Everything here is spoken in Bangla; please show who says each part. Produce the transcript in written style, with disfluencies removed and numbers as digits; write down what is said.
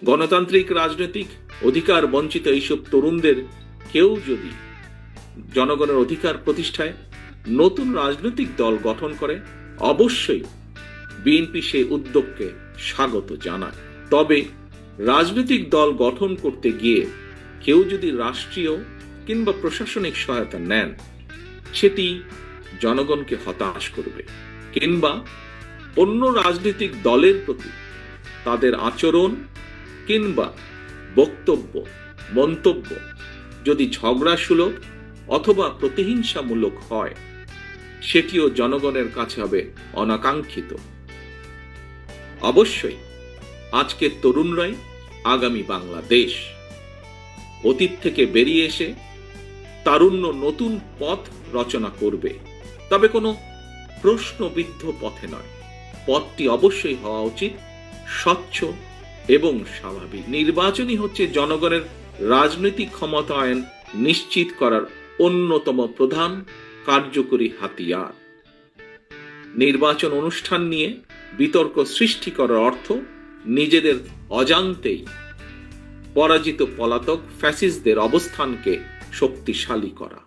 Speaker 1: গণতান্ত্রিক রাজনৈতিক অধিকার বঞ্চিত এইসব তরুণদের কেউ যদি জনগণের অধিকার প্রতিষ্ঠায় নতুন রাজনৈতিক দল গঠন করে, অবশ্যই বিএনপি সেই উদ্যোগকে স্বাগত জানায়। তবে রাজনৈতিক দল গঠন করতে গিয়ে কেউ যদি রাষ্ট্রীয় কিংবা প্রশাসনিক সহায়তা নেন, সেটি জনগণকে হতাশ করবে, কিংবা অন্য রাজনৈতিক দলের প্রতি তাদের আচরণ কিংবা বক্তব্য মন্তব্য যদি ঝগড়া সুলভ অথবা প্রতিহিংসামূলক হয়, সেটিও জনগণের কাছে হবে অনাকাঙ্ক্ষিত। অবশ্যই আজকের তরুণরাই আগামী বাংলাদেশ। অতীত থেকে বেরিয়ে এসে তারুণ্য নতুন পথ রচনা করবে, তবে কোনো প্রশ্নবিদ্ধ পথে নয়। পথটি অবশ্যই হওয়া উচিত স্বচ্ছ এবং স্বাভাবিক। নির্বাচনই হচ্ছে জনগণের রাজনৈতিক ক্ষমতায়ন নিশ্চিত করার অন্যতম প্রধান কার্যকরী হাতিয়ার। নির্বাচন অনুষ্ঠান নিয়ে বিতর্ক সৃষ্টি করার অর্থ নিজেদের অজান্তেই পরাজিত পলাতক ফ্যাসিস্টদের অবস্থানকে শক্তিশালী করা।